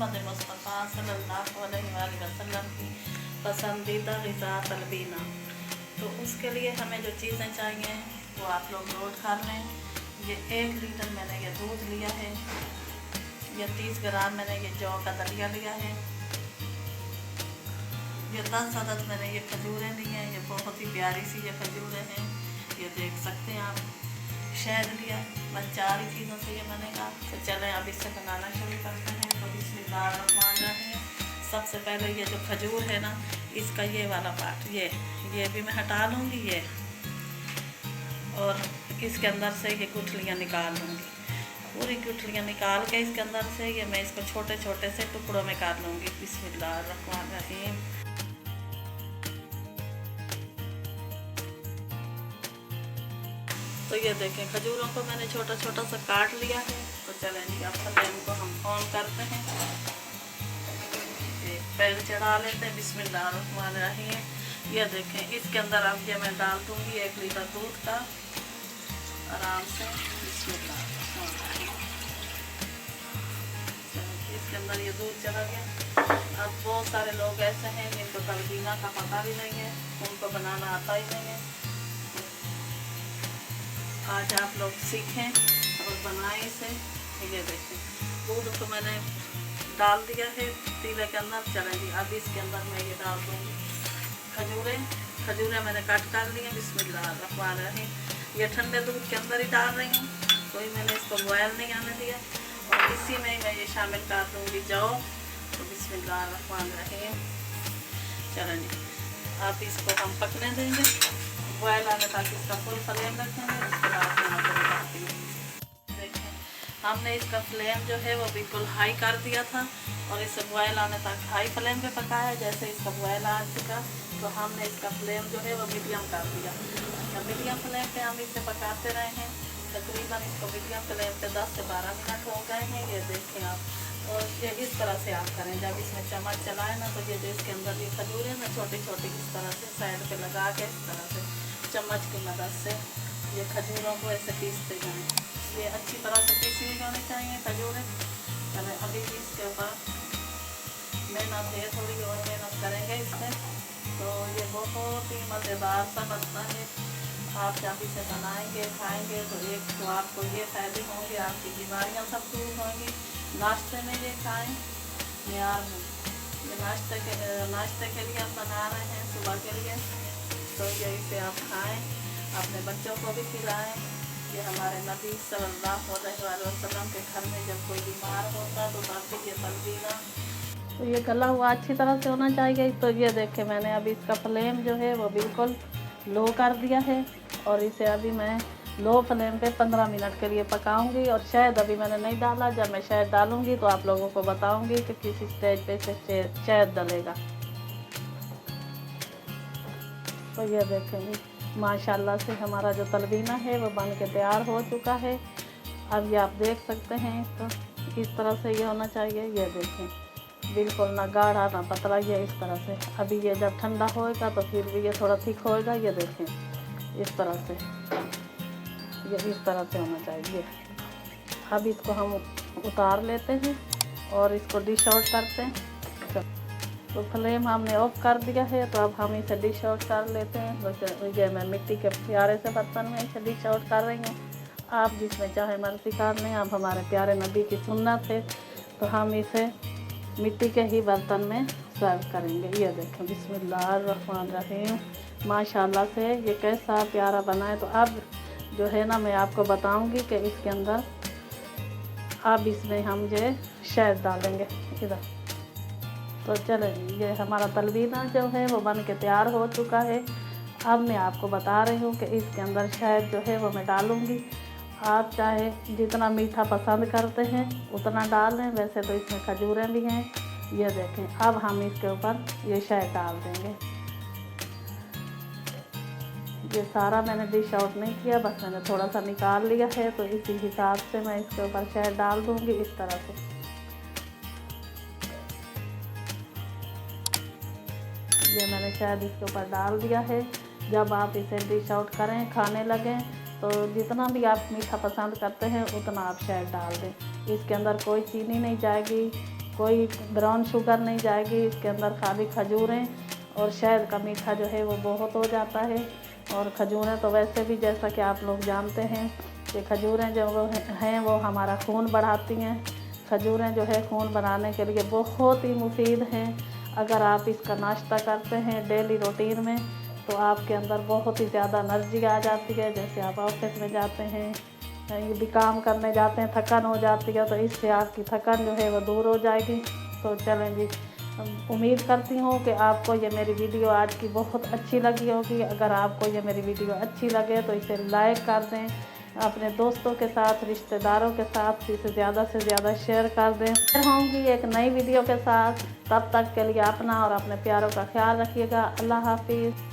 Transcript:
मोहम्मद मुस्तफ़ा सल्लल्लाहु अलैहि वसल्लम की पसंदीदा ग़िज़ा तलबीना। तो उसके लिए हमें जो चीज़ें चाहिए वो आप लोग नोट कर लें। ये 1 लीटर मैंने ये दूध लिया है, ये 30 ग्राम मैंने ये जौ का दलिया लिया है, ये 10 अदद मैंने ये खजूरें ली हैं। ये बहुत ही प्यारी सी ये खजूरें हैं, ये देख सकते हैं आप। शहद लिया, बस 4 ही चीज़ों से ये बनेगा। तो चलें अब इससे बनाना शुरू करते हैं। तो बिस्मिल्लाहिर्रहमानिर्रहीम। सबसे पहले ये जो खजूर है ना, इसका ये वाला पार्ट ये भी मैं हटा लूँगी ये, और इसके अंदर से ये गुठलियाँ निकाल लूँगी। पूरी गुठलियाँ निकाल के इसके अंदर से ये मैं इसको छोटे छोटे से टुकड़ों में काट लूँगी। बिस्मिल्लाहिर्रहमानिर्रहीम। तो ये देखें खजूरों को मैंने छोटा छोटा सा काट लिया है। तो चलें जी अब फ्लेम को हम ऑन करते हैं, एक पैन चढ़ा लेते हैं। बिस्मिल्लाहिर्रहमानिर्रहीम। ये देखें इसके अंदर अब ये मैं डाल दूँगी 1 लीटर दूध का आराम से। बिस्मिल्लाहिर्रहमानिर्रहीम। इसके अंदर ये दूध चला गया। अब बहुत सारे लोग ऐसे हैं जिनको तलबीना का पता भी नहीं है, उनको बनाना आता ही नहीं है। आज आप लोग सीखें और बनाएं इसे। ये देखें दूध को मैंने डाल दिया है पतीले के अंदर। चलें जी अब इसके अंदर मैं ये डाल दूँगी खजूरें मैंने कट कर ली हैं। बिस्मिल्लाहिर्रहमानिर्रहीम। ये ठंडे दूध के अंदर ही डाल रही हूँ, कोई मैंने इसको बॉयल नहीं आने दिया। और इसी में मैं ये शामिल कर दूँगी जौ। तो बिस्मिल्लाहिर्रहमानिर्रहीम। चलें जी अब इसको हम पकने देंगे, बॉयल आने तक इसका फुल फ्लेम रखेंगे। उसके बाद मैं आपको बताती हूँ। देखें हमने इसका फ्लेम जो है वो बिल्कुल हाई कर दिया था और इसे बॉयल आने तक हाई फ्लेम पे पकाया। जैसे इसका बॉयल आ चुका तो हमने इसका फ्लेम जो है वो मीडियम कर दिया। मीडियम फ्लेम पे हम इसे पकाते रहे हैं। तकरीबन इसको मीडियम फ्लेम पे 10 से 12 मिनट हो गए हैं। ये देखें आप, और ये इस तरह से आप करें। जब इसमें चम्मच चलाए ना तो ये जो इसके अंदर ये खजूरें ना छोटी छोटी इस तरह से साइड पे लगा के इस तरह से चम्मच की मदद से ये खजूरों को ऐसे पीसते जाएं। ये अच्छी तरह से पीसी हुई होनी चाहिए खजूरें। चले अभी भी इसके ऊपर मेहनत है, थोड़ी और मेहनत करेंगे इसमें तो ये बहुत ही मज़ेदार सा बनता है। आप जब इसे बनाएंगे खाएंगे तो एक तो आपको ये फ़ायदे होंगे, आपकी बीमारियां सब दूर होंगी। नाश्ते में ये खाएं यार, ये नाश्ते के लिए हम बना रहे हैं सुबह के लिए। तो ये इसे आप खाएं, अपने बच्चों को भी खिलाएं। ये हमारे नबी सल्लल्लाहु अलैहि वसल्लम के घर में जब कोई बीमार होता तो काफ़ी ये तलबीना। तो ये गला हुआ अच्छी तरह से होना चाहिए। तो ये देखें मैंने अभी इसका फ्लेम जो है वो बिल्कुल लो कर दिया है और इसे अभी मैं लो फ्लेम पे 15 मिनट के लिए पकाऊंगी। और शहद अभी मैंने नहीं डाला, जब मैं शहद डालूंगी तो आप लोगों को बताऊंगी कि किस स्टेज पे से शहद डलेगा। तो ये देखेंगे माशाल्लाह से हमारा जो तलबीना है वो बन के तैयार हो चुका है। अब ये आप देख सकते हैं तो इस तरह से ये होना चाहिए। ये देखें बिल्कुल ना गाढ़ा ना पतला, ये इस तरह से। अभी ये जब ठंडा होएगा तो फिर भी ये थोड़ा थिक होएगा। ये देखें इस तरह से, ये इस तरह से होना चाहिए। अब इसको हम उतार लेते हैं और इसको डिश आउट करते हैं। तो फ्लेम हमने ऑफ कर दिया है। तो अब हम इसे डिश आउट कर लेते हैं। ये मैं मिट्टी के प्यारे से बर्तन में इसे डिश आउट कर रही हूँ। आप जिसमें चाहे मर्जी कर लें। अब हमारे प्यारे नबी की सुन्नत है तो हम इसे मिट्टी के ही बर्तन में सर्व करेंगे। ये देखें बिस्मिल्लाहिर्रहमानिर्रहीम। माशाल्लाह से ये कैसा प्यारा बना है। तो अब जो है ना मैं आपको बताऊंगी कि इसके अंदर अब इसमें हम जो शहद डालेंगे इधर। तो चलें ये हमारा तलबीना जो है वो बन के तैयार हो चुका है। अब मैं आपको बता रही हूँ कि इसके अंदर शहद जो है वो मैं डालूँगी। आप चाहे जितना मीठा पसंद करते हैं उतना डाल लें, वैसे तो इसमें खजूरें भी हैं। ये देखें अब हम इसके ऊपर ये शहद डाल देंगे। ये सारा मैंने डिश आउट नहीं किया, बस मैंने थोड़ा सा निकाल लिया है। तो इसी हिसाब से मैं इसके ऊपर शहद डाल दूँगी इस तरह से। ये मैंने शहद इसके ऊपर डाल दिया है। जब आप इसे डिश आउट करें खाने लगें तो जितना भी आप मीठा पसंद करते हैं उतना आप शहद डाल दें। इसके अंदर कोई चीनी नहीं जाएगी, कोई ब्राउन शुगर नहीं जाएगी, इसके अंदर खाली खजूरें और शहद का मीठा जो है वो बहुत हो जाता है। और खजूरें तो वैसे भी जैसा कि आप लोग जानते हैं कि खजूरें जो हैं वो हमारा खून बढ़ाती हैं। खजूरें जो है खून बनाने के लिए बहुत ही मुफीद हैं। अगर आप इसका नाश्ता करते हैं डेली रूटीन में तो आपके अंदर बहुत ही ज़्यादा एनर्जी आ जाती है। जैसे आप ऑफिस में जाते हैं, कहीं भी काम करने जाते हैं, थकान हो जाती है, तो इससे आपकी थकान जो है वो दूर हो जाएगी। तो चलें जी, उम्मीद करती हूँ कि आपको ये मेरी वीडियो आज की बहुत अच्छी लगी होगी। अगर आपको ये मेरी वीडियो अच्छी लगे तो इसे लाइक कर दें, अपने दोस्तों के साथ, रिश्तेदारों के साथ इसे ज़्यादा से ज़्यादा शेयर कर दें। फिर होंगी एक नई वीडियो के साथ, तब तक के लिए अपना और अपने प्यारों का ख्याल रखिएगा। अल्लाह हाफिज़।